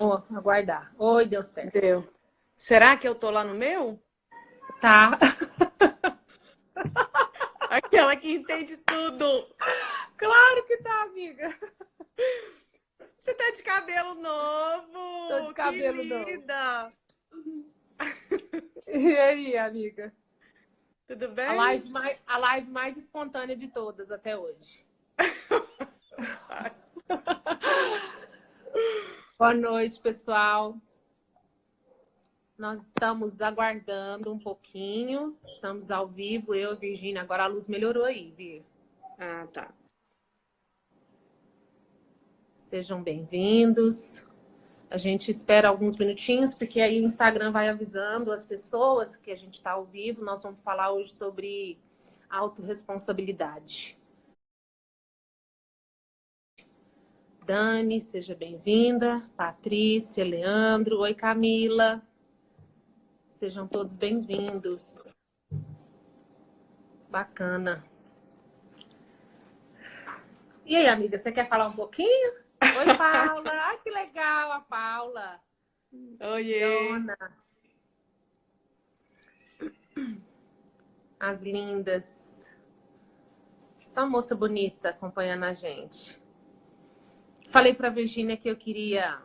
Vamos aguardar. Oi, deu certo. Deu. Será que eu tô lá no meu? Tá. Aquela que entende tudo. Claro que tá, amiga. Você tá de cabelo Tô de novo. Que cabelo novo. linda. E aí, amiga? Tudo A bem? live mais espontânea de todas até hoje. Boa noite, pessoal. Nós estamos aguardando um pouquinho. Estamos ao vivo, eu e Virgínia. Agora a luz melhorou aí, Vir. Ah, tá. Sejam bem-vindos. A gente espera alguns minutinhos, porque aí o Instagram vai avisando as pessoas que a gente está ao vivo. Nós vamos falar hoje sobre autorresponsabilidade. Dani, seja bem-vinda. Patrícia, Leandro. Oi, Camila. Sejam todos bem-vindos. Bacana. E aí, amiga, você quer falar um pouquinho? Oi, Paula. Ai, que legal, a Paula. Oiê. Dona. As lindas. Só moça bonita acompanhando a gente. Falei para a Virgínia que eu queria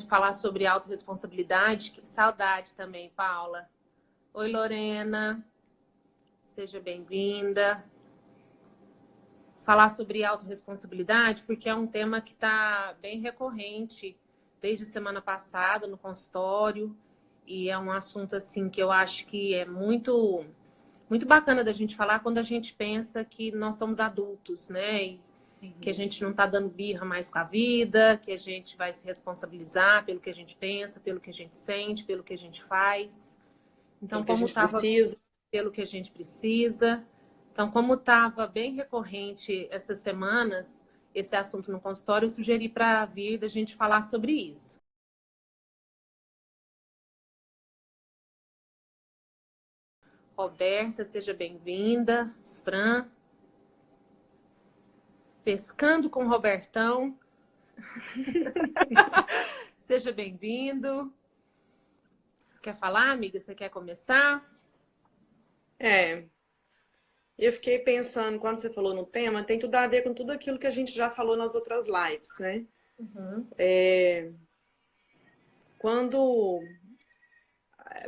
falar sobre autorresponsabilidade. Que saudade também, Paula. Oi, Lorena. Seja bem-vinda. Falar sobre autorresponsabilidade, porque é um tema que está bem recorrente desde a semana passada no consultório. E é um assunto assim que eu acho que é muito, muito bacana da gente falar quando a gente pensa que nós somos adultos, né? E que a gente não está dando birra mais com a vida, que a gente vai se responsabilizar pelo que a gente pensa, pelo que a gente sente, pelo que a gente faz. Então, Pelo que a como gente estava precisa. pelo que a gente precisa. Então, como estava bem recorrente essas semanas, esse assunto no consultório, eu sugeri para vir da gente falar sobre isso. Roberta, seja bem-vinda. Fran. Pescando com Robertão. Seja bem-vindo. Você quer falar, amiga? Você quer começar? Eu fiquei pensando, quando você falou no tema, tem tudo a ver com tudo aquilo que a gente já falou nas outras lives, né? Uhum. Quando,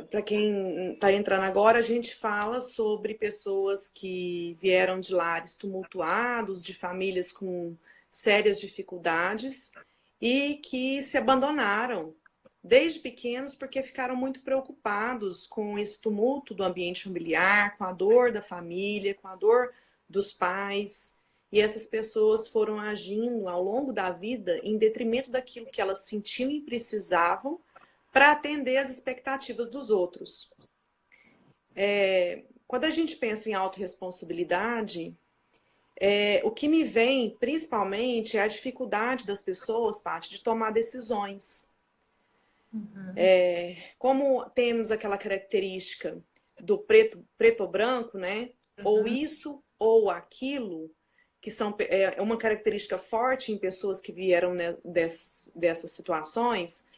para quem está entrando agora, a gente fala sobre pessoas que vieram de lares tumultuados, de famílias com sérias dificuldades e que se abandonaram desde pequenos porque ficaram muito preocupados com esse tumulto do ambiente familiar, com a dor da família, com a dor dos pais. E essas pessoas foram agindo ao longo da vida em detrimento daquilo que elas sentiam e precisavam para atender às expectativas dos outros. Quando a gente pensa em autorresponsabilidade, o que me vem principalmente é a dificuldade das pessoas, Paty, de tomar decisões. Como temos aquela característica do preto ou branco, né? Ou isso ou aquilo, que é uma característica forte em pessoas que vieram dessas situações.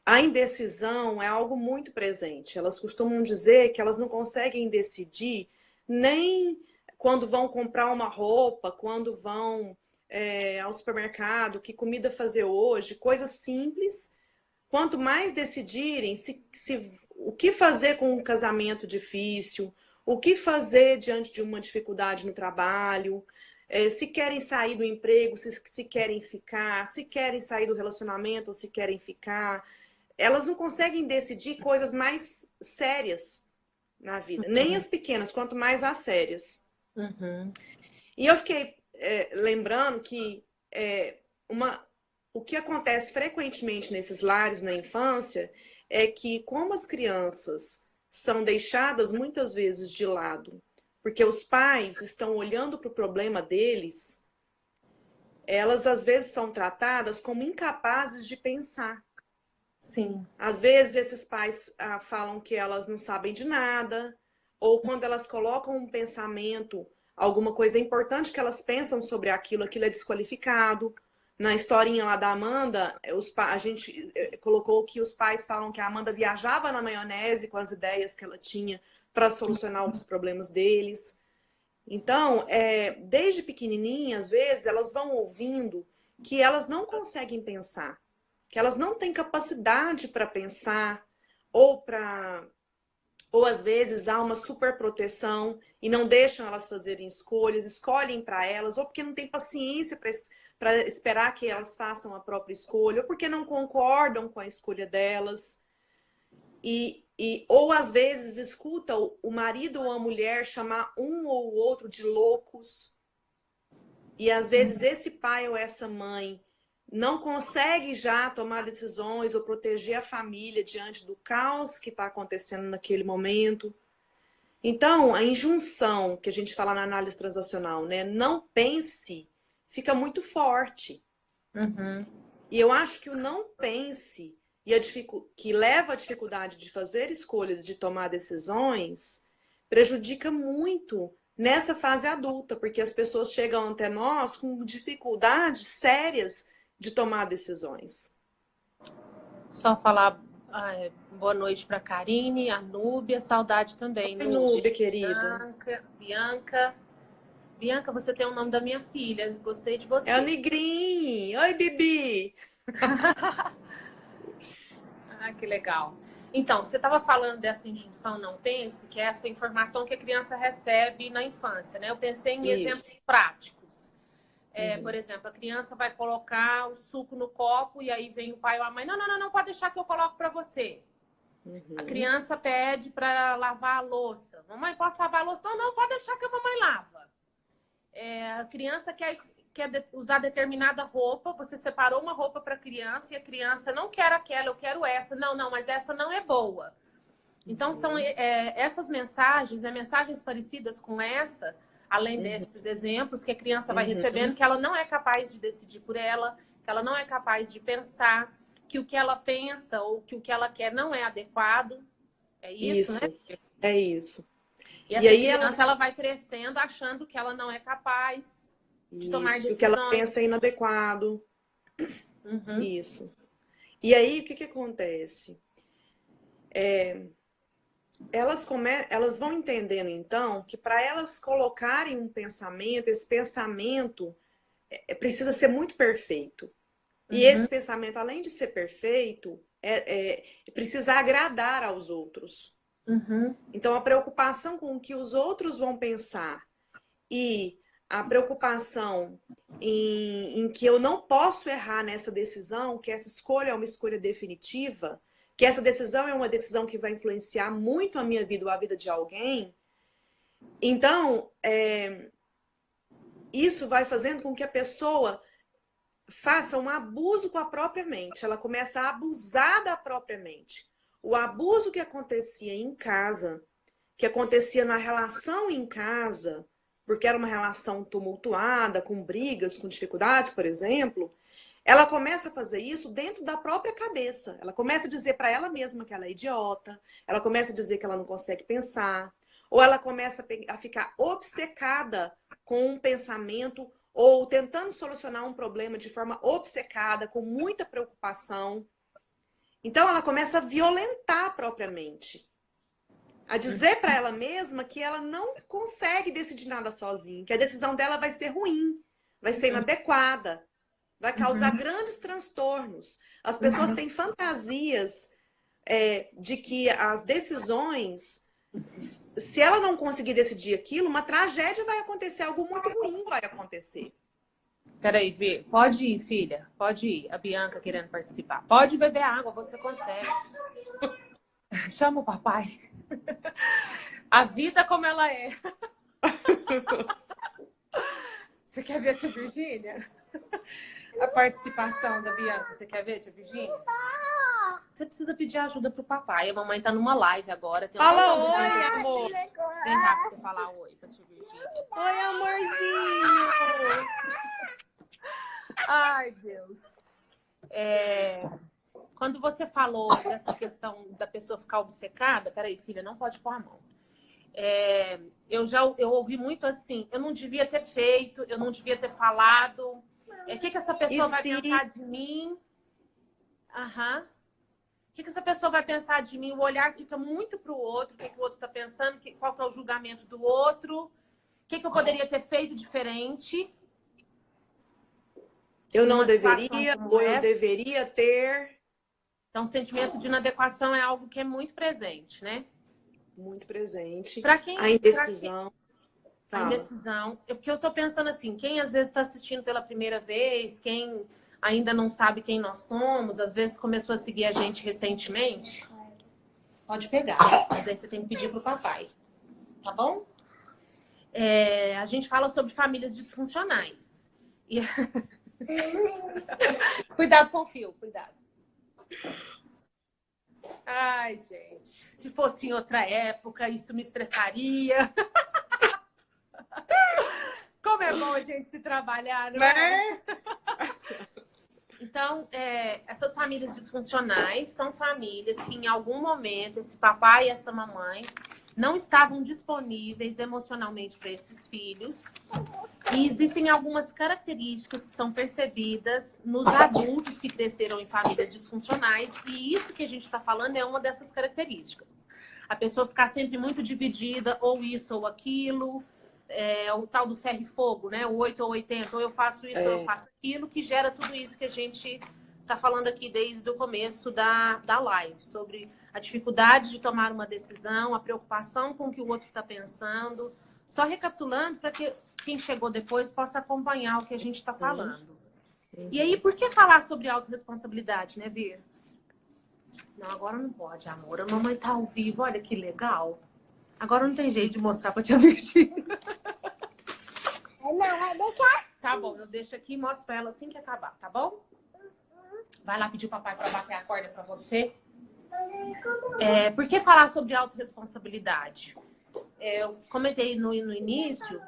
A indecisão é algo muito presente. Elas costumam dizer que elas não conseguem decidir nem quando vão comprar uma roupa, quando vão ao supermercado, que comida fazer hoje, coisas simples. Quanto mais decidirem o que fazer com um casamento difícil, o que fazer diante de uma dificuldade no trabalho, se querem sair do emprego, se querem ficar, se querem sair do relacionamento ou se querem ficar, elas não conseguem decidir coisas mais sérias na vida, nem as pequenas, quanto mais as sérias. Uhum. E eu fiquei lembrando que o que acontece frequentemente nesses lares na infância é que, como as crianças são deixadas muitas vezes de lado, porque os pais estão olhando para o problema deles, elas às vezes são tratadas como incapazes de pensar. Sim. Às vezes esses pais falam que elas não sabem de nada, ou quando elas colocam um pensamento, alguma coisa importante que elas pensam sobre aquilo, aquilo é desqualificado. Na historinha lá da Amanda, a gente colocou que os pais falam que a Amanda viajava na maionese com as ideias que ela tinha para solucionar os problemas deles. Então, desde pequenininha, às vezes, elas vão ouvindo que elas não conseguem pensar, que elas não têm capacidade para pensar, ou às vezes há uma superproteção e não deixam elas fazerem escolhas, escolhem para elas, ou porque não tem paciência para esperar que elas façam a própria escolha, ou porque não concordam com a escolha delas. Ou às vezes escuta o marido ou a mulher chamar um ou o outro de loucos. E às vezes esse pai ou essa mãe não consegue já tomar decisões ou proteger a família diante do caos que está acontecendo naquele momento. Então, a injunção que a gente fala na análise transacional, né? Não pense, fica muito forte. Uhum. E eu acho que o não pense, que leva à dificuldade de fazer escolhas, de tomar decisões, prejudica muito nessa fase adulta, porque as pessoas chegam até nós com dificuldades sérias de tomar decisões. Só falar boa noite para Karine, a Núbia, saudade também. Oi, Núbia, querida. Bianca, você tem o nome da minha filha. Gostei de você. É o Negrin. Oi, Bibi. Ah, que legal. Então, você estava falando dessa injunção não pense, que é essa informação que a criança recebe na infância, né? Eu pensei em exemplos práticos. Por exemplo, a criança vai colocar o suco no copo e aí vem o pai ou a mãe, não, pode deixar que eu coloco para você. Uhum. A criança pede para lavar a louça. Mamãe, posso lavar a louça? Não, pode deixar que a mamãe lava. A criança quer usar determinada roupa, você separou uma roupa para a criança e a criança não quer aquela, eu quero essa. Não, mas essa não é boa. Então, são essas mensagens, mensagens parecidas com essa, além desses exemplos que a criança vai recebendo, que ela não é capaz de decidir por ela, que ela não é capaz de pensar, que o que ela pensa ou que o que ela quer não é adequado. É isso, né? É isso. E essa criança, ela vai crescendo achando que ela não é capaz de tomar decisões. O que ela pensa é inadequado. Uhum. Isso. E aí, o que acontece? Elas vão entendendo, então, que para elas colocarem um pensamento, esse pensamento precisa ser muito perfeito. E esse pensamento, além de ser perfeito, precisa agradar aos outros. Então, a preocupação com o que os outros vão pensar e a preocupação em que eu não posso errar nessa decisão, que essa escolha é uma escolha definitiva, que essa decisão é uma decisão que vai influenciar muito a minha vida ou a vida de alguém. Então, isso vai fazendo com que a pessoa faça um abuso com a própria mente. Ela começa a abusar da própria mente. O abuso que acontecia em casa, que acontecia na relação em casa, porque era uma relação tumultuada, com brigas, com dificuldades, por exemplo, ela começa a fazer isso dentro da própria cabeça. Ela começa a dizer para ela mesma que ela é idiota, ela começa a dizer que ela não consegue pensar, ou ela começa a ficar obcecada com um pensamento, ou tentando solucionar um problema de forma obcecada, com muita preocupação. Então, ela começa a violentar a própria mente. A dizer para ela mesma que ela não consegue decidir nada sozinha, que a decisão dela vai ser ruim, vai ser inadequada, vai causar grandes transtornos. As pessoas têm fantasias de que as decisões, se ela não conseguir decidir aquilo, uma tragédia vai acontecer, algo muito ruim vai acontecer. Peraí, Vê. Pode ir, filha. Pode ir. A Bianca querendo participar. Pode beber água, você consegue. Chama o papai. A vida como ela é. Você quer ver a tia Virgínia? A participação da Bianca. Você quer ver, tia Virgínia? Você precisa pedir ajuda pro papai. A mamãe tá numa live agora. Fala oi, amor. Vem cá pra você falar oi pra tia Virgínia. Oi, amorzinho. Ai, Deus. Quando você falou dessa questão da pessoa ficar obcecada, peraí, filha, não pode pôr a mão. Eu ouvi muito assim, eu não devia ter feito, eu não devia ter falado. O que essa pessoa vai se... pensar de mim? Aham. O que essa pessoa vai pensar de mim? O olhar fica muito para o outro, o que o outro está pensando, qual que é o julgamento do outro, o que eu poderia ter feito diferente. Eu não Numa situação deveria, como ou eu essa. deveria ter. Então, o sentimento de inadequação é algo que é muito presente, né? Muito presente. Para quem, A indecisão. a indecisão. Porque eu tô pensando assim, quem às vezes está assistindo pela primeira vez, quem ainda não sabe quem nós somos, às vezes começou a seguir a gente recentemente, pode pegar. Mas aí você tem que pedir pro papai. Tá bom? A gente fala sobre famílias disfuncionais. E... Cuidado com o fio, cuidado. Ai, gente. Se fosse em outra época, isso me estressaria. Como é bom a gente se trabalhar, não é? Então, essas famílias disfuncionais são famílias que em algum momento esse papai e essa mamãe não estavam disponíveis emocionalmente para esses filhos. E existem algumas características que são percebidas nos adultos que cresceram em famílias disfuncionais. E isso que a gente está falando é uma dessas características. A pessoa ficar sempre muito dividida, ou isso ou aquilo. O tal do ferro e fogo, né? O 8 ou 80, ou eu faço isso ou eu faço aquilo, que gera tudo isso que a gente está falando aqui desde o começo da live, sobre a dificuldade de tomar uma decisão, a preocupação com o que o outro está pensando. Só recapitulando para que quem chegou depois possa acompanhar o que a gente está falando. E aí, por que falar sobre autorresponsabilidade, né, Vir? Não, agora não pode, amor. A mamãe tá ao vivo, olha que legal. Agora não tem jeito de mostrar pra tia Virgínia. Não, vai deixar. Tá bom, eu deixo aqui e mostro pra ela assim que acabar, tá bom? Vai lá pedir o papai pra bater a corda pra você. Por que falar sobre autorresponsabilidade? Eu comentei no início,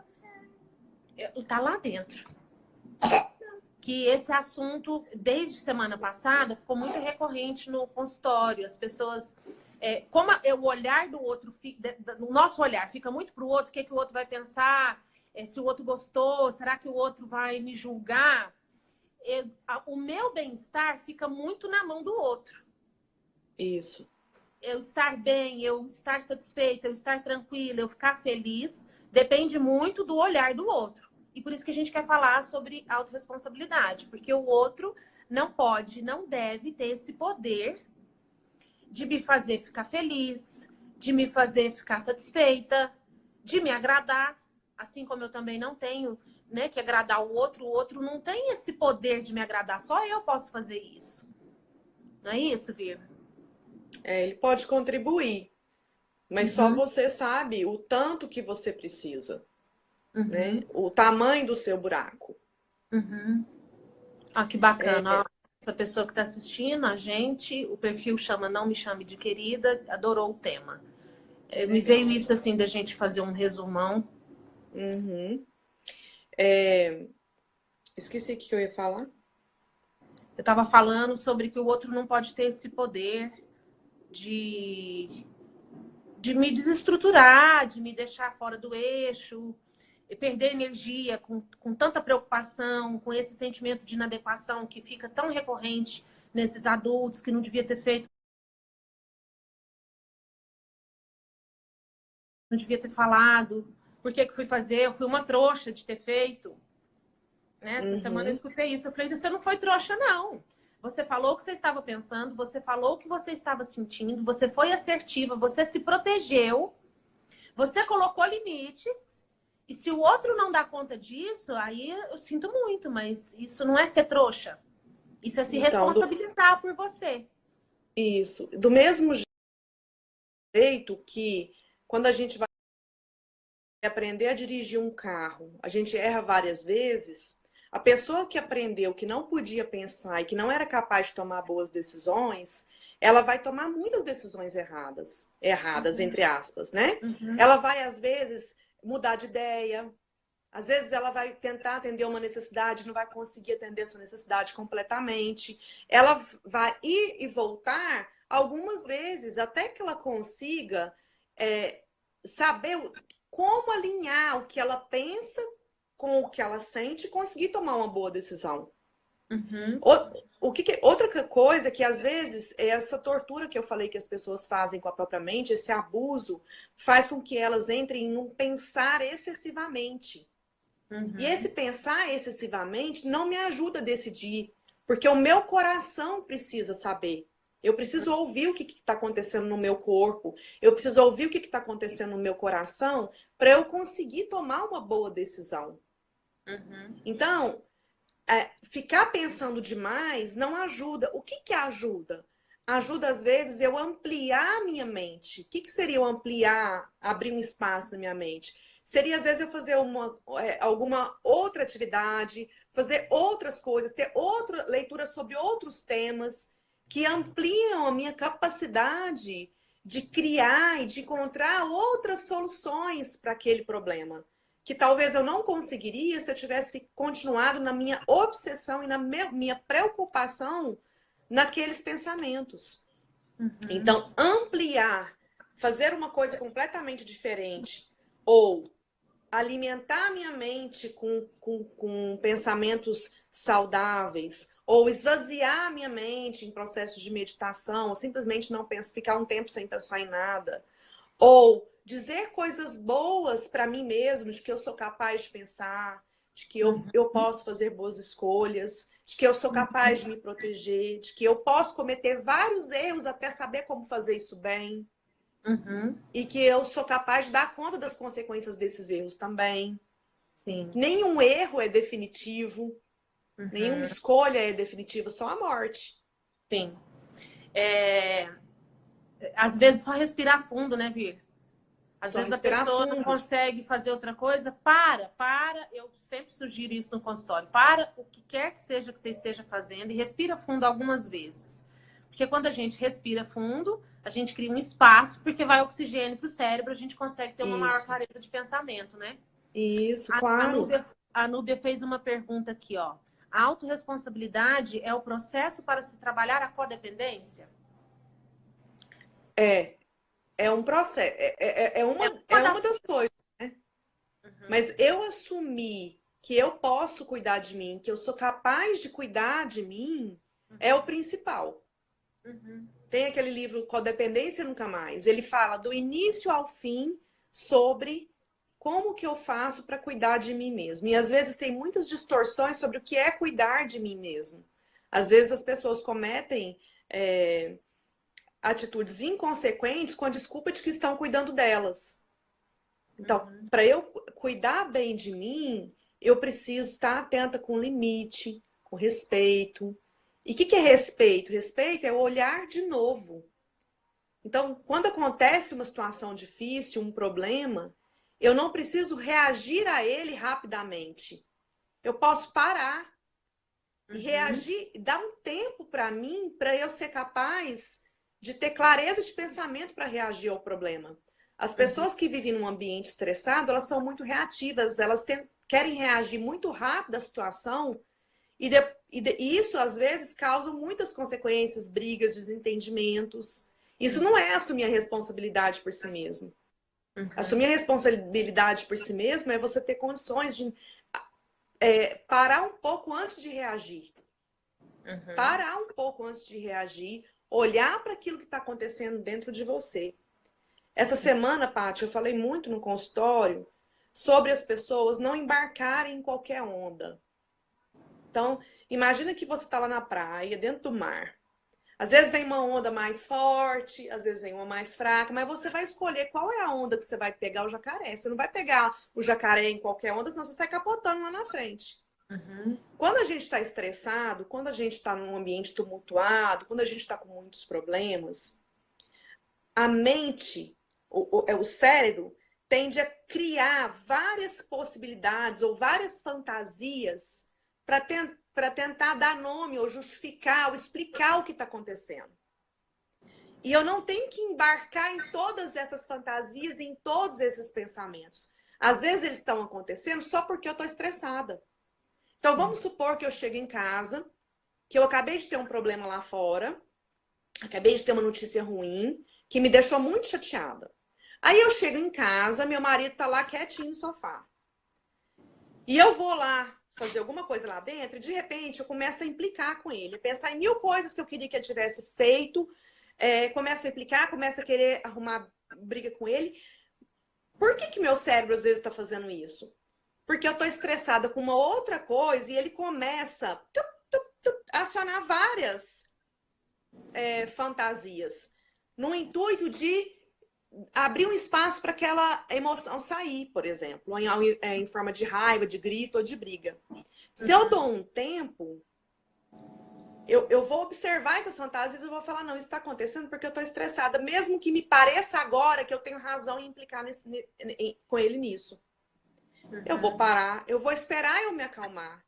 tá lá dentro. Que esse assunto, desde semana passada, ficou muito recorrente no consultório. As pessoas... como o olhar do outro, o nosso olhar fica muito para o outro, o que o outro vai pensar, se o outro gostou, será que o outro vai me julgar? O meu bem-estar fica muito na mão do outro. Isso. Eu estar bem, eu estar satisfeita, eu estar tranquila, eu ficar feliz, depende muito do olhar do outro. E por isso que a gente quer falar sobre autorresponsabilidade, porque o outro não pode, não deve ter esse poder de me fazer ficar feliz, de me fazer ficar satisfeita, de me agradar, assim como eu também não tenho, né, que agradar o outro não tem esse poder de me agradar, só eu posso fazer isso. Não é isso, Vir? Ele pode contribuir, mas só você sabe o tanto que você precisa, né? O tamanho do seu buraco. Ah, que bacana. Essa pessoa que está assistindo a gente, o perfil chama Não Me Chame de Querida, adorou o tema. Me veio isso assim da gente fazer um resumão. Esqueci o que eu ia falar. Eu estava falando sobre que o outro não pode ter esse poder de me desestruturar, de me deixar fora do eixo, e perder energia com tanta preocupação, com esse sentimento de inadequação que fica tão recorrente nesses adultos que não devia ter feito, não devia ter falado. Por que fui fazer? Eu fui uma trouxa de ter feito. Né? Essa semana eu escutei isso. Eu falei, você não foi trouxa, não. Você falou o que você estava pensando, você falou o que você estava sentindo, você foi assertiva, você se protegeu, você colocou limites. E se o outro não dá conta disso, aí eu sinto muito, mas isso não é ser trouxa. Isso é se responsabilizar por você. Isso. Do mesmo jeito que quando a gente vai aprender a dirigir um carro, a gente erra várias vezes, a pessoa que aprendeu que não podia pensar e que não era capaz de tomar boas decisões, ela vai tomar muitas decisões erradas, entre aspas, né? Ela vai, às vezes, mudar de ideia. Às vezes ela vai tentar atender uma necessidade, não vai conseguir atender essa necessidade completamente. Ela vai ir e voltar algumas vezes até que ela consiga saber como alinhar o que ela pensa com o que ela sente e conseguir tomar uma boa decisão. Uhum. Outra coisa que às vezes é essa tortura que eu falei que as pessoas fazem com a própria mente, esse abuso, faz com que elas entrem num pensar excessivamente. Uhum. E esse pensar excessivamente não me ajuda a decidir, porque o meu coração precisa saber. Eu preciso ouvir o que está acontecendo no meu corpo, eu preciso ouvir o que está acontecendo no meu coração para eu conseguir tomar uma boa decisão. Uhum. Então, ficar pensando demais não ajuda. O que ajuda? Ajuda, às vezes, eu ampliar a minha mente. O que seria eu ampliar, abrir um espaço na minha mente? Seria, às vezes, eu fazer alguma outra atividade, fazer outras coisas, ter outra leitura sobre outros temas que ampliam a minha capacidade de criar e de encontrar outras soluções para aquele problema. Que talvez eu não conseguiria se eu tivesse continuado na minha obsessão e na minha preocupação naqueles pensamentos. Uhum. Então, ampliar, fazer uma coisa completamente diferente, ou alimentar a minha mente com pensamentos saudáveis, ou esvaziar a minha mente em processos de meditação, ou simplesmente não ficar um tempo sem pensar em nada, ou dizer coisas boas para mim mesmo, de que eu sou capaz de pensar, de que eu posso fazer boas escolhas, de que eu sou capaz de me proteger, de que eu posso cometer vários erros até saber como fazer isso bem. Uhum. E que eu sou capaz de dar conta das consequências desses erros também. Sim. Nenhum erro é definitivo, nenhuma escolha é definitiva, só a morte. Sim. Às vezes só respirar fundo, né, Vir? Às Só vezes a respirar pessoa fundo. não consegue fazer outra coisa. Para. Eu sempre sugiro isso no consultório. Para o que quer que seja que você esteja fazendo e respira fundo algumas vezes. Porque quando a gente respira fundo, a gente cria um espaço, porque vai oxigênio para o cérebro, a gente consegue ter uma maior clareza de pensamento, né? Isso, claro. A Núbia fez uma pergunta aqui, ó. A autorresponsabilidade é o processo para se trabalhar a codependência? É um processo, é uma das coisas, né? Uhum. Mas eu assumir que eu posso cuidar de mim, que eu sou capaz de cuidar de mim, é o principal. Uhum. Tem aquele livro Codependência Nunca Mais. Ele fala do início ao fim sobre como que eu faço para cuidar de mim mesmo. E às vezes tem muitas distorções sobre o que é cuidar de mim mesmo. Às vezes as pessoas cometem atitudes inconsequentes com a desculpa de que estão cuidando delas. Então, para eu cuidar bem de mim, eu preciso estar atenta com limite, com respeito. E o que é respeito? Respeito é o olhar de novo. Então, quando acontece uma situação difícil, um problema, eu não preciso reagir a ele rapidamente. Eu posso parar e reagir, dar um tempo para mim, para eu ser capaz de ter clareza de pensamento para reagir ao problema. As pessoas que vivem num ambiente estressado, elas são muito reativas, elas querem reagir muito rápido à situação e isso, às vezes, causa muitas consequências, brigas, desentendimentos. Isso não é assumir a responsabilidade por si mesmo. Assumir a responsabilidade por si mesmo é você ter condições de parar um pouco antes de reagir. Parar um pouco antes de reagir, olhar para aquilo que está acontecendo dentro de você. Essa semana, Paty, eu falei muito no consultório sobre as pessoas não embarcarem em qualquer onda. Então, imagina que você está lá na praia, dentro do mar. Às vezes vem uma onda mais forte, às vezes vem uma mais fraca, mas você vai escolher qual é a onda que você vai pegar o jacaré. Você não vai pegar o jacaré em qualquer onda, senão você sai capotando lá na frente. Quando a gente está estressado, quando a gente está num ambiente tumultuado, quando a gente está com muitos problemas, a mente, o cérebro, tende a criar várias possibilidades ou várias fantasias para tentar dar nome ou justificar ou explicar o que está acontecendo. E eu não tenho que embarcar em todas essas fantasias, em todos esses pensamentos. Às vezes eles estão acontecendo só porque eu estou estressada. Então vamos supor que eu chego em casa, que eu acabei de ter um problema lá fora, acabei de ter uma notícia ruim, que me deixou muito chateada. Aí eu chego em casa, meu marido está lá quietinho no sofá. E eu vou lá fazer alguma coisa lá dentro e de repente eu começo a implicar com ele, pensar em 1000 coisas que eu queria que ele tivesse feito, começo a implicar, começo a querer arrumar briga com ele. Por que meu cérebro às vezes está fazendo isso? Porque eu estou estressada com uma outra coisa e ele começa a acionar várias fantasias no intuito de abrir um espaço para aquela emoção sair, por exemplo, em forma de raiva, de grito ou de briga. Se eu dou um tempo, eu vou observar essas fantasias e vou falar, não, isso está acontecendo porque eu estou estressada, mesmo que me pareça agora que eu tenho razão em implicar com ele nisso. Eu vou parar, eu vou esperar eu me acalmar.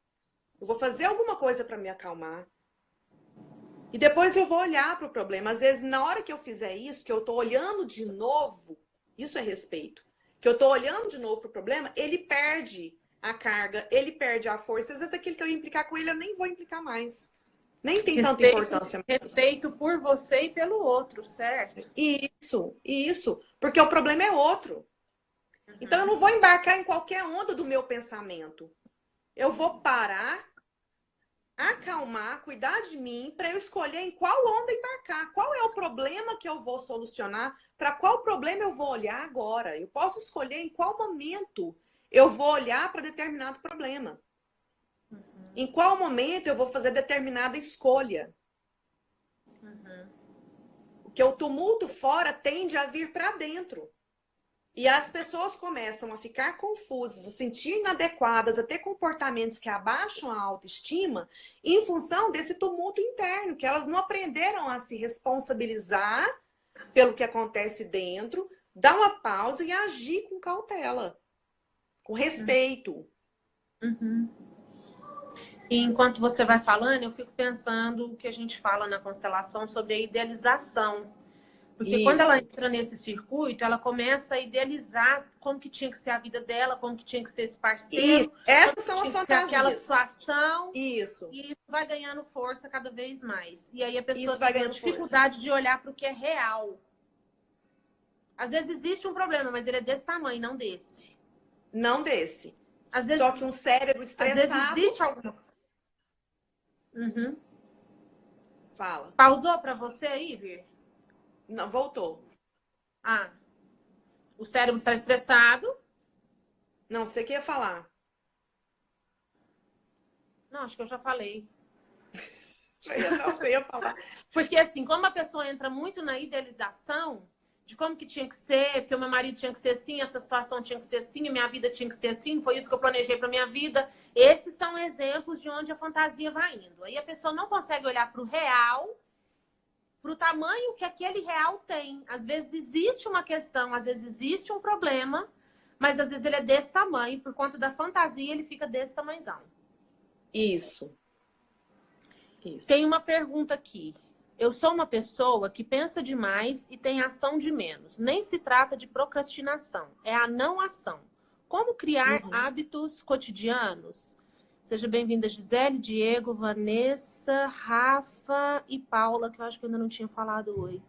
Eu vou fazer alguma coisa para me acalmar. E depois eu vou olhar para o problema. Às vezes, na hora que eu fizer isso, que eu estou olhando de novo, isso é respeito, que eu estou olhando de novo para o problema, ele perde a carga, ele perde a força. Às vezes, aquilo que eu ia implicar com ele, eu nem vou implicar mais. Nem tem tanta importância mais. Respeito por você e pelo outro, certo? Isso. Porque o problema é outro. Então, eu não vou embarcar em qualquer onda do meu pensamento. Eu vou parar, acalmar, cuidar de mim, para eu escolher em qual onda embarcar. Qual é o problema que eu vou solucionar? Para qual problema eu vou olhar agora? Eu posso escolher em qual momento eu vou olhar para determinado problema. Em qual momento eu vou fazer determinada escolha. Porque o tumulto fora tende a vir para dentro. E as pessoas começam a ficar confusas, a se sentir inadequadas, a ter comportamentos que abaixam a autoestima em função desse tumulto interno, que elas não aprenderam a se responsabilizar pelo que acontece dentro, dar uma pausa e agir com cautela, com respeito. E enquanto você vai falando, eu fico pensando o que a gente fala na constelação sobre a idealização. Porque quando ela entra nesse circuito, ela começa a idealizar como que tinha que ser a vida dela, como que tinha que ser esse parceiro. Isso. Essas são as fantasias. Aquela situação. Isso. E isso vai ganhando força cada vez mais. E aí a pessoa Isso vai tem ganhando dificuldade de olhar para o que é real. Às vezes existe um problema, mas ele é desse tamanho, não desse. Não desse. Às vezes, só que um cérebro estressado... Às vezes existe alguma... Fala. Pausou para você aí, Vir? Não, voltou. Ah, o cérebro está estressado. Não, você que ia falar. Não, acho que eu já falei. Não, você ia falar. Porque assim, como a pessoa entra muito na idealização de como que tinha que ser, que o meu marido tinha que ser assim, essa situação tinha que ser assim, a minha vida tinha que ser assim, foi isso que eu planejei para minha vida. Esses são exemplos de onde a fantasia vai indo. Aí a pessoa não consegue olhar para o real, para o tamanho que aquele real tem. Às vezes existe uma questão, às vezes existe um problema, mas às vezes ele é desse tamanho, por conta da fantasia ele fica desse tamanhozão. Isso. Tem uma pergunta aqui. Eu sou uma pessoa que pensa demais e tem ação de menos. Nem se trata de procrastinação, é a não ação. Como criar hábitos cotidianos? Seja bem-vinda, Gisele, Diego, Vanessa, Rafa e Paula, que eu acho que eu ainda não tinha falado oi.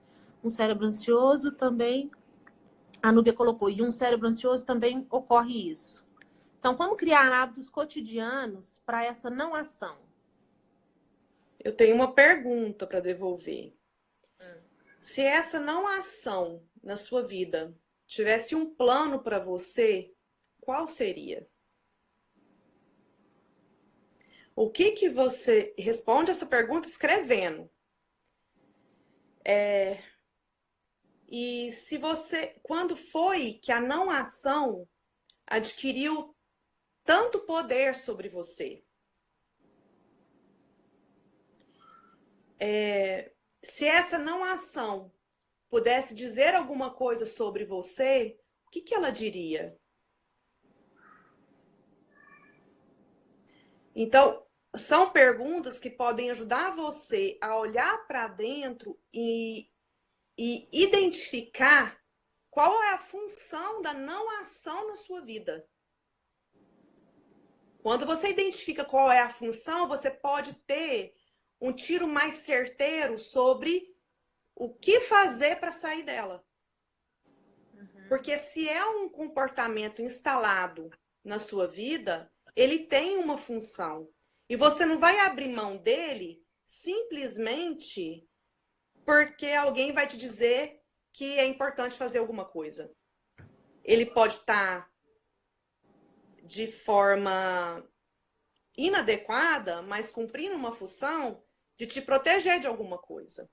Um cérebro ansioso também, a Núbia colocou, e um cérebro ansioso também ocorre isso. Então, como criar hábitos cotidianos para essa não ação? Eu tenho uma pergunta para devolver. Se essa não ação na sua vida tivesse um plano para você, qual seria? O que você responde essa pergunta escrevendo? E se você, quando foi que a não ação adquiriu tanto poder sobre você? Se essa não ação pudesse dizer alguma coisa sobre você, o que ela diria? Então, são perguntas que podem ajudar você a olhar para dentro e identificar qual é a função da não ação na sua vida. Quando você identifica qual é a função, você pode ter um tiro mais certeiro sobre o que fazer para sair dela. Porque se é um comportamento instalado na sua vida, ele tem uma função. E você não vai abrir mão dele simplesmente porque alguém vai te dizer que é importante fazer alguma coisa. Ele pode estar de forma inadequada, mas cumprindo uma função de te proteger de alguma coisa.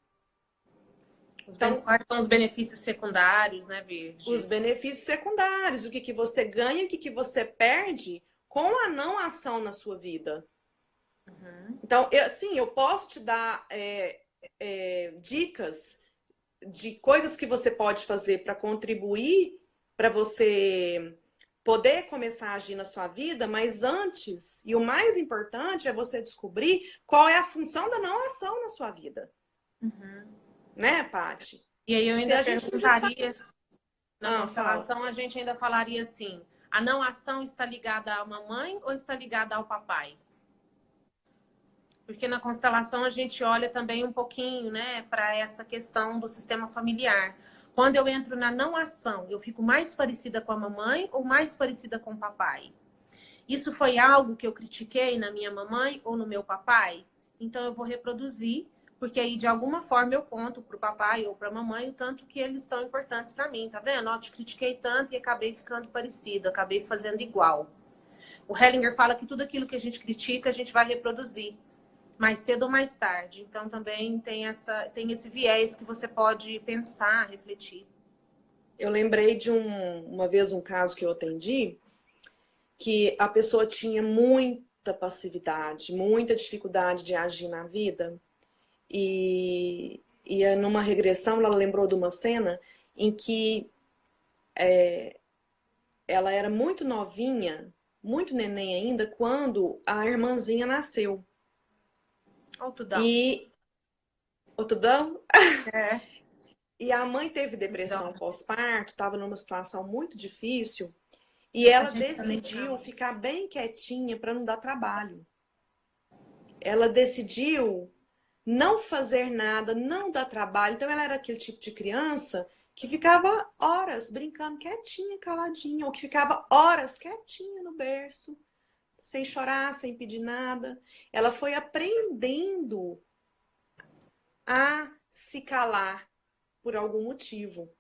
Então, quais são os benefícios secundários, né, Virgem? Os benefícios secundários, o que você ganha e o que você perde com a não ação na sua vida. Então, eu posso te dar dicas de coisas que você pode fazer para contribuir, para você poder começar a agir na sua vida, mas antes, e o mais importante, é você descobrir qual é a função da não ação na sua vida. Né, Paty? E aí eu ainda perguntaria, na constelação, fala. a gente ainda falaria assim, a não ação está ligada à mamãe ou está ligada ao papai? Porque na constelação a gente olha também um pouquinho, né, para essa questão do sistema familiar. Quando eu entro na não ação, eu fico mais parecida com a mamãe ou mais parecida com o papai? Isso foi algo que eu critiquei na minha mamãe ou no meu papai? Então eu vou reproduzir, porque aí de alguma forma eu conto pro papai ou pra mamãe o tanto que eles são importantes para mim, tá vendo? Eu te critiquei tanto e acabei ficando parecida, acabei fazendo igual. O Hellinger fala que tudo aquilo que a gente critica, a gente vai reproduzir, mais cedo ou mais tarde. Então também tem esse viés que você pode pensar, refletir. Eu lembrei de uma vez um caso que eu atendi, que a pessoa tinha muita passividade, muita dificuldade de agir na vida. E numa regressão, ela lembrou de uma cena em que ela era muito novinha, muito neném ainda, quando a irmãzinha nasceu. Olha o tudão. O tudão? É. E a mãe teve depressão pós-parto, estava numa situação muito difícil, e ela decidiu ficar bem quietinha para não dar trabalho. Ela decidiu não fazer nada, não dar trabalho. Então ela era aquele tipo de criança que ficava horas brincando quietinha, caladinha, ou que ficava horas quietinha no berço, sem chorar, sem pedir nada. Ela foi aprendendo a se calar por algum motivo.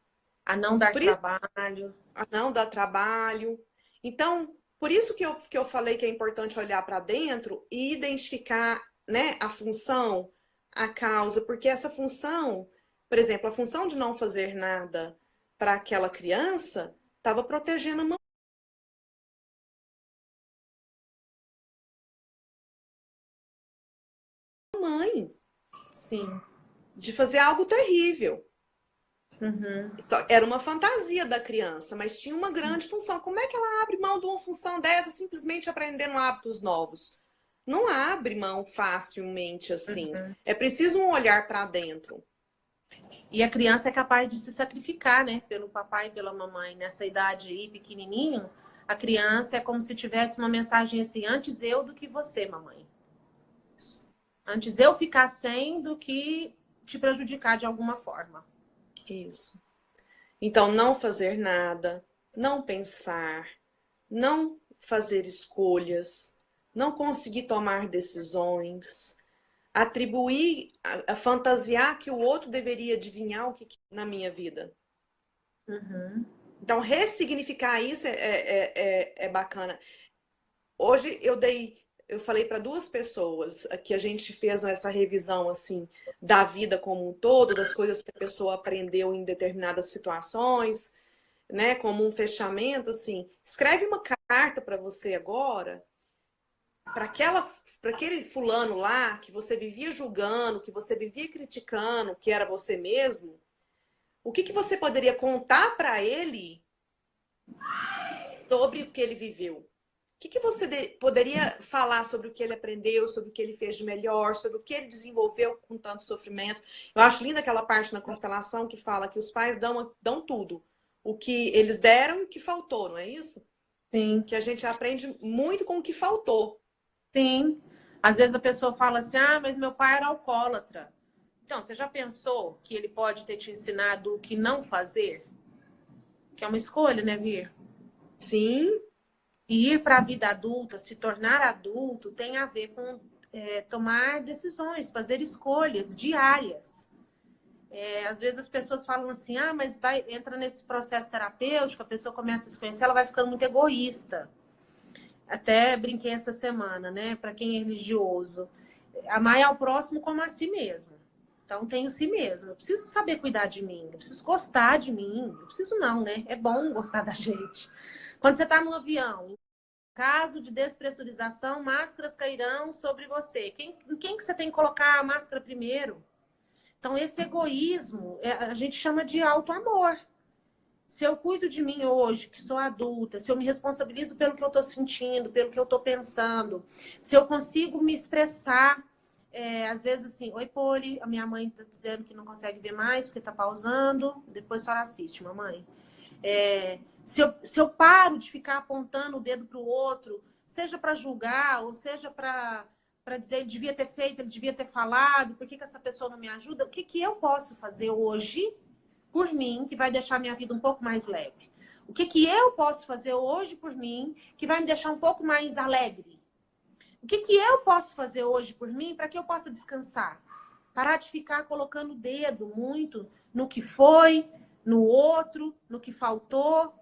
A não dar trabalho. A não dar trabalho. Então, por isso que eu falei que é importante olhar para dentro e identificar, né, a função, a causa, porque essa função, por exemplo, a função de não fazer nada para aquela criança estava protegendo a mãe. Sim. De fazer algo terrível. Uhum. Era uma fantasia da criança, mas tinha uma grande função. Como é que ela abre mão de uma função dessa simplesmente aprendendo hábitos novos? Não abre mão facilmente assim. É preciso um olhar para dentro. E a criança é capaz de se sacrificar, né? Pelo papai e pela mamãe. Nessa idade aí, pequenininho, a criança é como se tivesse uma mensagem assim, antes eu do que você, mamãe. Antes eu ficar sem do que te prejudicar de alguma forma. Isso. Então, não fazer nada, não pensar, não fazer escolhas, não conseguir tomar decisões, atribuir, a fantasiar que o outro deveria adivinhar o que na minha vida. Então, ressignificar isso é bacana. Hoje eu falei para duas pessoas que a gente fez essa revisão assim da vida como um todo, das coisas que a pessoa aprendeu em determinadas situações, né, como um fechamento assim. Escreve uma carta para você agora, para aquele fulano lá que você vivia julgando, que você vivia criticando, que era você mesmo. O que você poderia contar para ele sobre o que ele viveu? O que você poderia falar sobre o que ele aprendeu, sobre o que ele fez de melhor, sobre o que ele desenvolveu com tanto sofrimento? Eu acho linda aquela parte na constelação que fala que os pais dão tudo. O que eles deram e o que faltou, não é isso? Sim. Que a gente aprende muito com o que faltou. Sim. Às vezes a pessoa fala assim, mas meu pai era alcoólatra. Então, você já pensou que ele pode ter te ensinado o que não fazer? Que é uma escolha, né, Vir? Sim. E ir para a vida adulta, se tornar adulto, tem a ver com tomar decisões, fazer escolhas diárias. Às vezes as pessoas falam assim, mas entra nesse processo terapêutico, a pessoa começa a se conhecer, ela vai ficando muito egoísta. Até brinquei essa semana, né? Para quem é religioso. Amar ao próximo como a si mesmo. Então, tenho si mesmo. Eu preciso saber cuidar de mim. Eu preciso gostar de mim. Eu preciso não, né? É bom gostar da gente. Quando você está no avião, em caso de despressurização, máscaras cairão sobre você. Quem que você tem que colocar a máscara primeiro? Então, esse egoísmo, a gente chama de auto-amor. Se eu cuido de mim hoje, que sou adulta, se eu me responsabilizo pelo que eu estou sentindo, pelo que eu estou pensando, se eu consigo me expressar, às vezes assim, oi, Poli, a minha mãe está dizendo que não consegue ver mais porque está pausando, depois a senhora assiste, mamãe. Se eu paro de ficar apontando o dedo para o outro, seja para julgar, ou seja para dizer ele devia ter feito, ele devia ter falado, por que essa pessoa não me ajuda? O que eu posso fazer hoje por mim, que vai deixar minha vida um pouco mais leve? O que eu posso fazer hoje por mim, que vai me deixar um pouco mais alegre? O que eu posso fazer hoje por mim para que eu possa descansar? Parar de ficar colocando o dedo muito no que foi, no outro, no que faltou,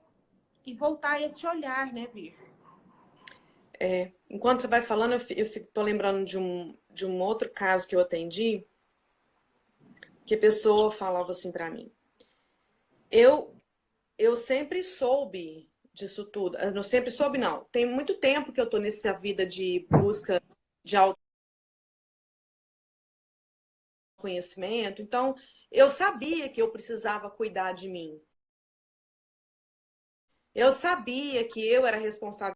e voltar a esse olhar, né, Vir? Enquanto você vai falando, eu tô lembrando de um outro caso que eu atendi, que a pessoa falava assim para mim. Eu sempre soube disso tudo. Eu não sempre soube, não. Tem muito tempo que eu tô nessa vida de busca de autoconhecimento. Então, eu sabia que eu precisava cuidar de mim. Eu sabia que eu era responsável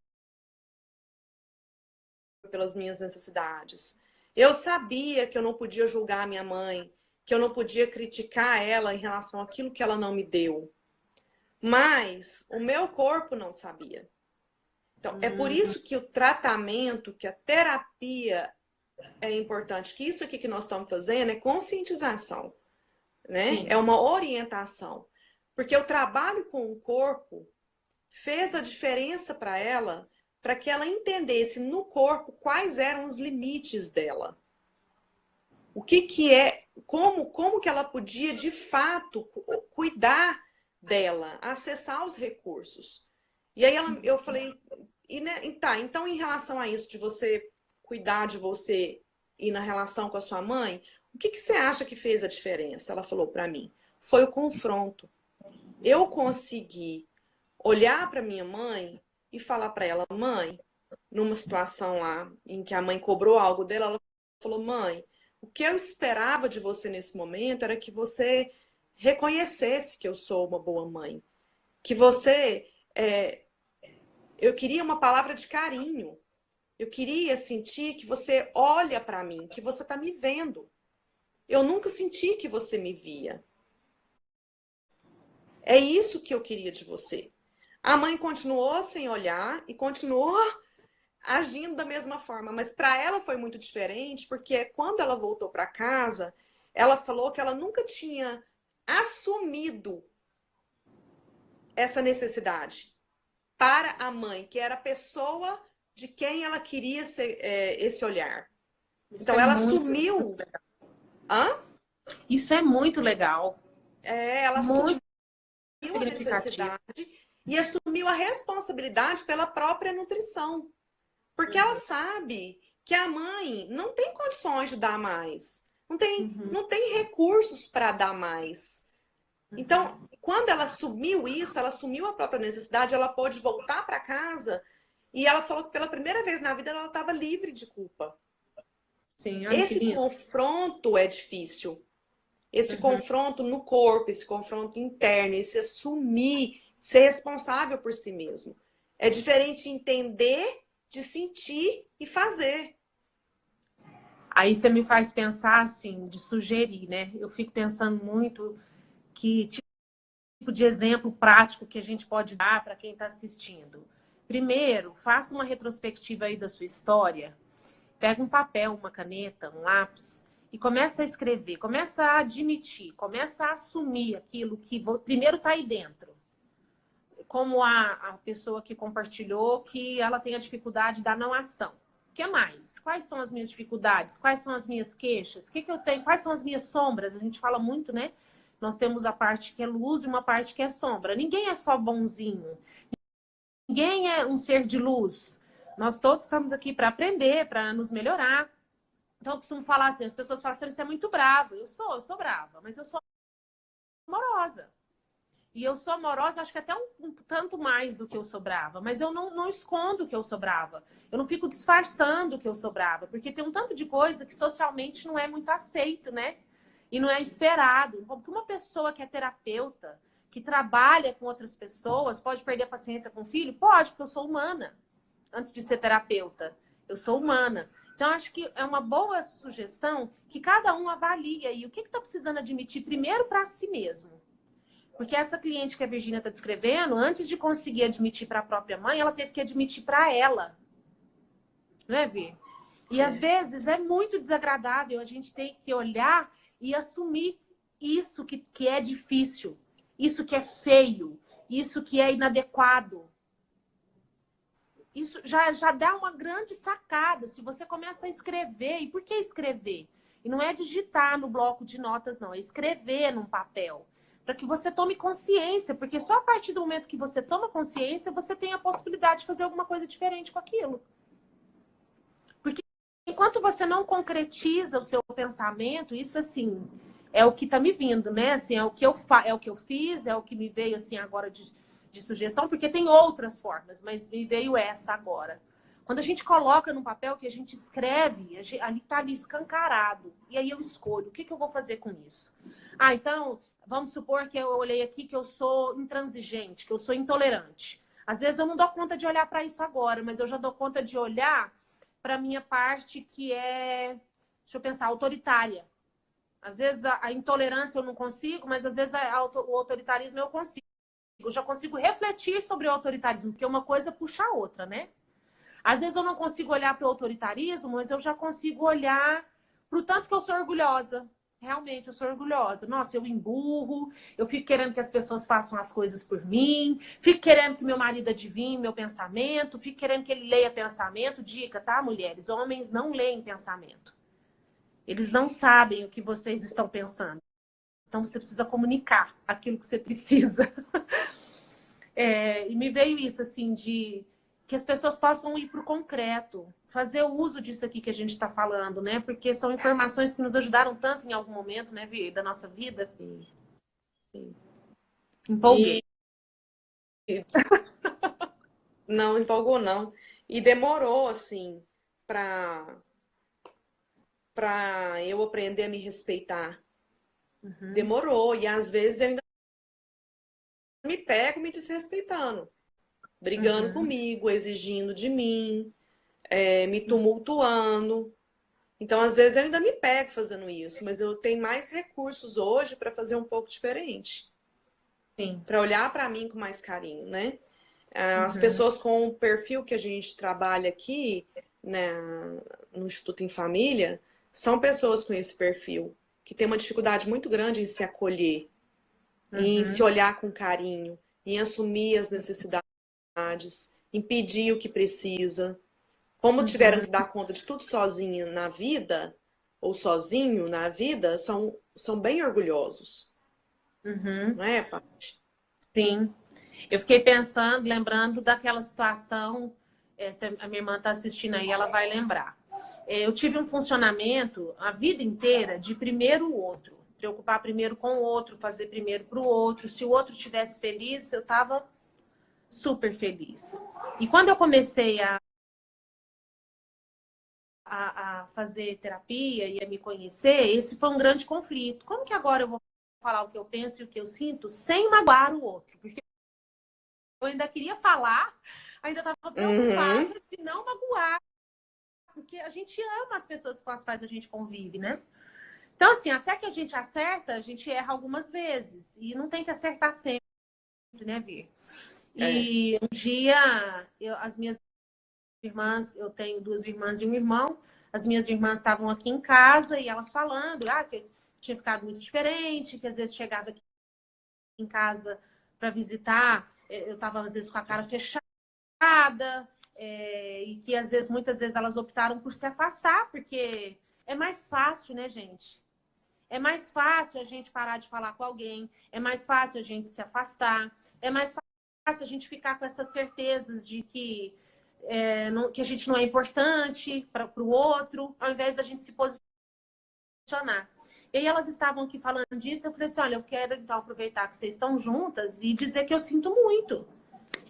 pelas minhas necessidades. Eu sabia que eu não podia julgar a minha mãe, que eu não podia criticar ela em relação àquilo que ela não me deu. Mas o meu corpo não sabia. Então, é por isso que o tratamento, que a terapia é importante, que isso aqui que nós estamos fazendo é conscientização, né? Sim. É uma orientação. Porque o trabalho com o corpo fez a diferença para ela, para que ela entendesse no corpo quais eram os limites dela. O que é, como que ela podia de fato cuidar dela, acessar os recursos. E aí eu falei, então em relação a isso de você cuidar de você e na relação com a sua mãe, o que você acha que fez a diferença? Ela falou para mim, foi o confronto. Eu consegui olhar para minha mãe e falar para ela, mãe, numa situação lá em que a mãe cobrou algo dela, ela falou, mãe, o que eu esperava de você nesse momento era que você reconhecesse que eu sou uma boa mãe, que você, eu queria uma palavra de carinho, eu queria sentir que você olha para mim, que você está me vendo. Eu nunca senti que você me via. É isso que eu queria de você. A mãe continuou sem olhar e continuou agindo da mesma forma, mas para ela foi muito diferente, porque quando ela voltou para casa, ela falou que ela nunca tinha assumido essa necessidade para a mãe, que era a pessoa de quem ela queria ser, esse olhar. Então ela assumiu. Hã? Isso é muito legal. Ela Muito assumiu a necessidade e assumiu a responsabilidade pela própria nutrição. Porque ela sabe que a mãe não tem condições de dar mais. Não tem recursos para dar mais. Então, quando ela assumiu isso, ela assumiu a própria necessidade, ela pôde voltar para casa e ela falou que pela primeira vez na vida ela estava livre de culpa. Sim, Esse confronto é difícil. Esse confronto no corpo, esse confronto interno, esse assumir, ser responsável por si mesmo. É diferente entender, de sentir e fazer. Aí você me faz pensar assim, de sugerir, né? Eu fico pensando muito que tipo de exemplo prático que a gente pode dar para quem está assistindo. Primeiro, faça uma retrospectiva aí da sua história. Pega um papel, uma caneta, um lápis e começa a escrever, começa a admitir, começa a assumir aquilo que primeiro está aí dentro. como a pessoa que compartilhou, que ela tem a dificuldade da não ação. O que mais? Quais são as minhas dificuldades? Quais são as minhas queixas? O que eu tenho? Quais são as minhas sombras? A gente fala muito, né? Nós temos a parte que é luz e uma parte que é sombra. Ninguém é só bonzinho. Ninguém é um ser de luz. Nós todos estamos aqui para aprender, para nos melhorar. Então, eu costumo falar assim, as pessoas falam assim, você é muito brava. Eu sou brava, mas eu sou amorosa. E eu sou amorosa, acho que até um tanto mais do que eu sou brava. Mas eu não escondo que eu sou brava. Eu não fico disfarçando que eu sou brava. Porque tem um tanto de coisa que socialmente não é muito aceito, né? E não é esperado. Porque uma pessoa que é terapeuta, que trabalha com outras pessoas, pode perder a paciência com o filho? Pode, porque eu sou humana. Antes de ser terapeuta, eu sou humana. Então, acho que é uma boa sugestão que cada um avalie aí o que está precisando admitir primeiro para si mesmo. Porque essa cliente que a Virgínia está descrevendo, antes de conseguir admitir para a própria mãe, ela teve que admitir para ela. Não é, Vi? E às vezes é muito desagradável a gente ter que olhar e assumir isso que é difícil, isso que é feio, isso que é inadequado. Isso já dá uma grande sacada. Se você começa a escrever, e por que escrever? E não é digitar no bloco de notas, não, é escrever num papel. Para que você tome consciência, porque só a partir do momento que você toma consciência, você tem a possibilidade de fazer alguma coisa diferente com aquilo. Porque enquanto você não concretiza o seu pensamento, isso assim, é o que está me vindo, né? Assim, é o que eu fiz, é o que me veio assim agora de sugestão, porque tem outras formas, mas me veio essa agora. Quando a gente coloca no papel que a gente escreve, ali está ali escancarado. E aí eu escolho, o que eu vou fazer com isso? Então, vamos supor que eu olhei aqui que eu sou intransigente, que eu sou intolerante. Às vezes eu não dou conta de olhar para isso agora, mas eu já dou conta de olhar para a minha parte que é, deixa eu pensar, autoritária. Às vezes a intolerância eu não consigo, mas às vezes o autoritarismo eu consigo. Eu já consigo refletir sobre o autoritarismo, porque uma coisa puxa a outra, né? Às vezes eu não consigo olhar para o autoritarismo, mas eu já consigo olhar para o tanto que eu sou orgulhosa. Realmente, eu sou orgulhosa. Nossa, eu emburro, eu fico querendo que as pessoas façam as coisas por mim, fico querendo que meu marido adivinhe meu pensamento, fico querendo que ele leia pensamento. Dica, tá, mulheres? Homens não leem pensamento. Eles não sabem o que vocês estão pensando. Então, você precisa comunicar aquilo que você precisa. E me veio isso, assim, de que as pessoas possam ir para o concreto, fazer o uso disso aqui que a gente está falando, né? Porque são informações que nos ajudaram tanto em algum momento, né, Vi, da nossa vida. Sim. Empolguei. Não, empolgou não. E demorou, assim, para eu aprender a me respeitar. Uhum. Demorou. E às vezes eu ainda me pego me desrespeitando. Brigando comigo, exigindo de mim, me tumultuando. Então, às vezes, eu ainda me pego fazendo isso, mas eu tenho mais recursos hoje para fazer um pouco diferente. Sim. Para olhar para mim com mais carinho, né? As pessoas com o perfil que a gente trabalha aqui, né, no Instituto em Família, são pessoas com esse perfil, que tem uma dificuldade muito grande em se acolher, em se olhar com carinho, em assumir as necessidades, em pedir o que precisa. Como tiveram que dar conta de tudo sozinho na vida, ou sozinho na vida, são bem orgulhosos. Não é, Paty? Sim. Eu fiquei pensando, lembrando daquela situação, se a minha irmã está assistindo aí, ela vai lembrar. Eu tive um funcionamento a vida inteira de primeiro o outro. Preocupar primeiro com o outro, fazer primeiro para o outro. Se o outro estivesse feliz, eu estava super feliz. E quando eu comecei a fazer terapia e a me conhecer, esse foi um grande conflito. Como que agora eu vou falar o que eu penso e o que eu sinto sem magoar o outro? Porque eu ainda queria falar, ainda estava preocupada de não magoar. Porque a gente ama as pessoas com as quais a gente convive, né? Então, assim, até que a gente acerta, a gente erra algumas vezes. E não tem que acertar sempre, né, Vir? E um dia, as minhas irmãs, eu tenho 2 irmãs e um irmão, as minhas irmãs estavam aqui em casa e elas falando que tinha ficado muito diferente, que às vezes chegava aqui em casa para visitar eu estava às vezes com a cara fechada, e que às vezes, muitas vezes elas optaram por se afastar, porque é mais fácil, né, gente? É mais fácil a gente parar de falar com alguém, é mais fácil a gente se afastar, é mais fácil a gente ficar com essas certezas de que, que a gente não é importante para o outro, ao invés da gente se posicionar. E aí elas estavam aqui falando disso, eu falei assim, olha, eu quero então aproveitar que vocês estão juntas e dizer que eu sinto muito.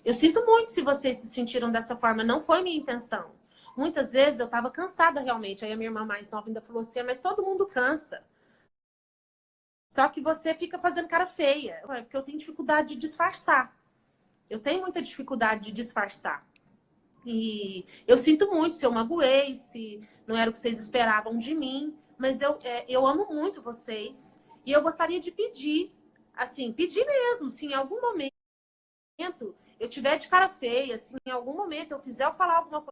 Eu sinto muito se vocês se sentiram dessa forma, não foi minha intenção. Muitas vezes eu estava cansada realmente, aí a minha irmã mais nova ainda falou assim, mas todo mundo cansa. Só que você fica fazendo cara feia, porque eu tenho dificuldade de disfarçar. Eu tenho muita dificuldade de disfarçar. E eu sinto muito se eu magoei, se não era o que vocês esperavam de mim, mas eu amo muito vocês e eu gostaria de pedir, assim, pedir mesmo, se em algum momento eu tiver de cara feia, se em algum momento eu fizer ou falar alguma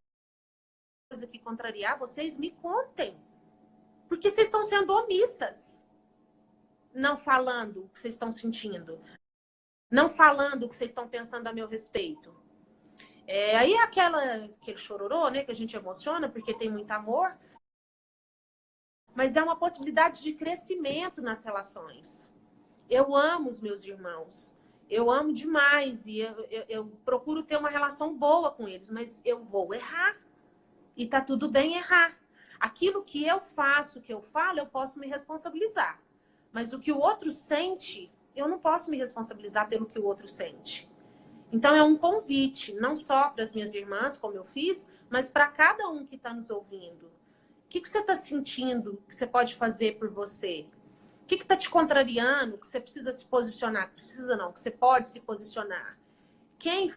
coisa que contrariar, vocês me contem. Porque vocês estão sendo omissas, não falando o que vocês estão sentindo, não falando o que vocês estão pensando a meu respeito. Aí é aquele chororô, né, que a gente emociona porque tem muito amor, mas é uma possibilidade de crescimento nas relações. Eu amo os meus irmãos, eu amo demais e eu procuro ter uma relação boa com eles, mas eu vou errar e tá tudo bem errar. Aquilo que eu faço, que eu falo, eu posso me responsabilizar, mas o que o outro sente, eu não posso me responsabilizar pelo que o outro sente. Então, é um convite, não só para as minhas irmãs, como eu fiz, mas para cada um que está nos ouvindo. O que você está sentindo que você pode fazer por você? O que está te contrariando que você precisa se posicionar? Precisa não, que você pode se posicionar. Quem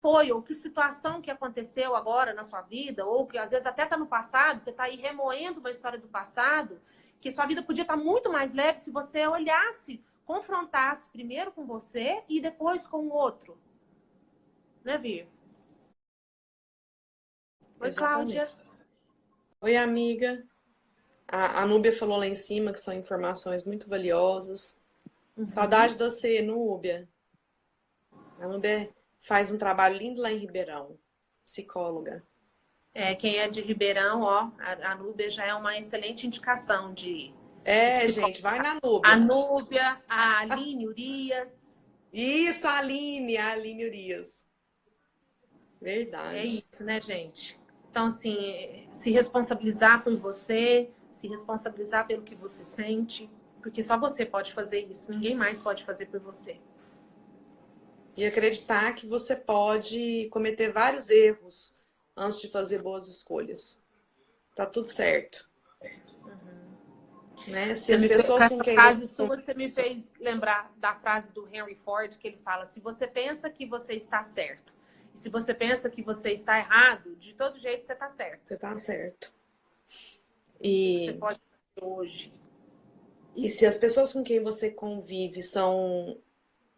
foi, ou que situação que aconteceu agora na sua vida, ou que às vezes até está no passado, você está aí remoendo uma história do passado, que sua vida podia estar muito mais leve se você olhasse, confrontasse primeiro com você e depois com o outro. Né, Vir? Oi, Exatamente. Cláudia. Oi, amiga. A Núbia falou lá em cima que são informações muito valiosas. Saudade de você, Núbia. A Núbia faz um trabalho lindo lá em Ribeirão, psicóloga. Quem é de Ribeirão, ó, a Núbia já é uma excelente indicação de psicóloga. Gente, vai na A Núbia. Núbia, a Aline Urias. Isso, a Aline Urias. É Verdade. isso, né, gente? Então, assim, se responsabilizar por você, se responsabilizar pelo que você sente, porque só você pode fazer isso, ninguém mais pode fazer por você. E acreditar que você pode cometer vários erros antes de fazer boas escolhas. Tá tudo certo. Né? Se as pessoas com Essa quem frase você... sua, você me fez lembrar da frase do Henry Ford, que ele fala, se você pensa que você está certo, e se você pensa que você está errado, de todo jeito você está certo. Você tá certo. Você pode fazer hoje. E se as pessoas com quem você convive são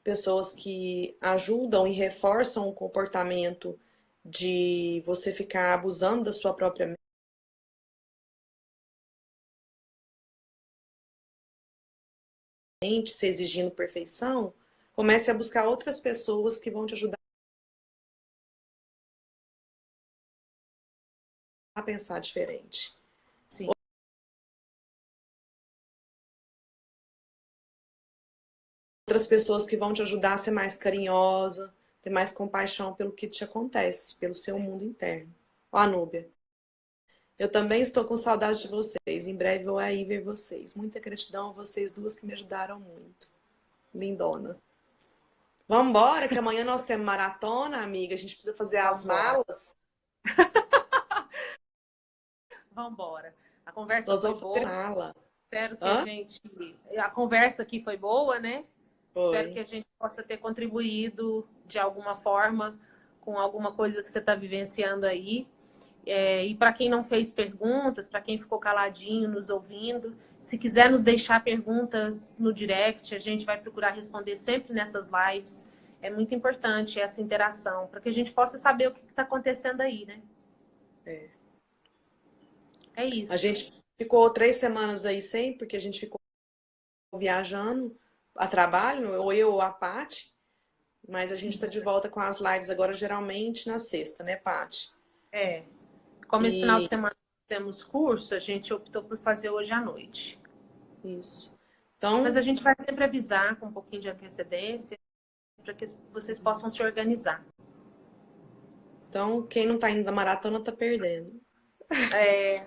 pessoas que ajudam e reforçam o comportamento de você ficar abusando da sua própria mente, se exigindo perfeição, comece a buscar outras pessoas que vão te ajudar a pensar diferente. Sim. Outras pessoas que vão te ajudar a ser mais carinhosa, ter mais compaixão pelo que te acontece, pelo seu mundo interno. Ó, Anúbia, eu também estou com saudade de vocês. Em breve vou aí ver vocês. Muita gratidão a vocês duas que me ajudaram muito. Lindona. Vamos embora, que amanhã nós temos maratona, amiga. A gente precisa fazer as malas. Vamos embora. A conversa Nós foi vamos boa. fazer mala. Espero que a conversa aqui foi boa, né? Foi. Espero que a gente possa ter contribuído de alguma forma com alguma coisa que você está vivenciando aí. E para quem não fez perguntas, para quem ficou caladinho nos ouvindo, se quiser nos deixar perguntas no direct, a gente vai procurar responder sempre nessas lives. É muito importante essa interação, para que a gente possa saber o que está acontecendo aí, né? É isso. A gente ficou 3 semanas aí sem, porque a gente ficou viajando a trabalho, ou eu ou a Paty. Mas a gente está de volta com as lives agora, geralmente na sexta, né, Paty? É. Como esse final de semana temos curso, a gente optou por fazer hoje à noite. Isso. Então, Mas a gente vai sempre avisar com um pouquinho de antecedência para que vocês possam se organizar. então quem não está indo da maratona está perdendo. É.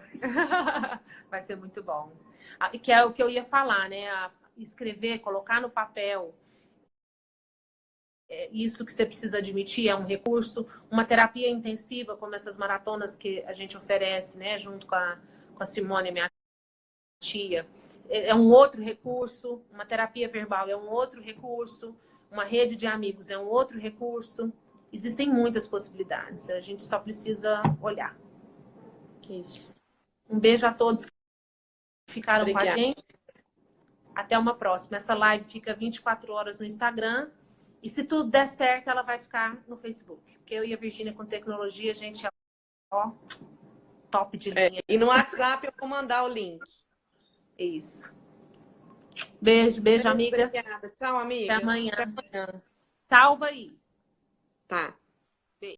Vai ser muito bom. Que é o que eu ia falar, né? Escrever, colocar no papel. Isso que você precisa admitir é um recurso. Uma terapia intensiva, como essas maratonas que a gente oferece, né? Junto com a Simone, minha tia. É um outro recurso. Uma terapia verbal é um outro recurso. Uma rede de amigos é um outro recurso. Existem muitas possibilidades. A gente só precisa olhar. Isso. Um beijo a todos que ficaram Obrigada. com a gente. Até uma próxima. Essa live fica 24 horas no Instagram. E se tudo der certo, ela vai ficar no Facebook. Porque eu e a Virgínia com tecnologia, a gente é ó, top de linha. E no WhatsApp eu vou mandar o link. Isso. Beijo, beijo, amiga. Obrigada. Tchau, amiga. Até amanhã. Até amanhã. Salva aí. Tá.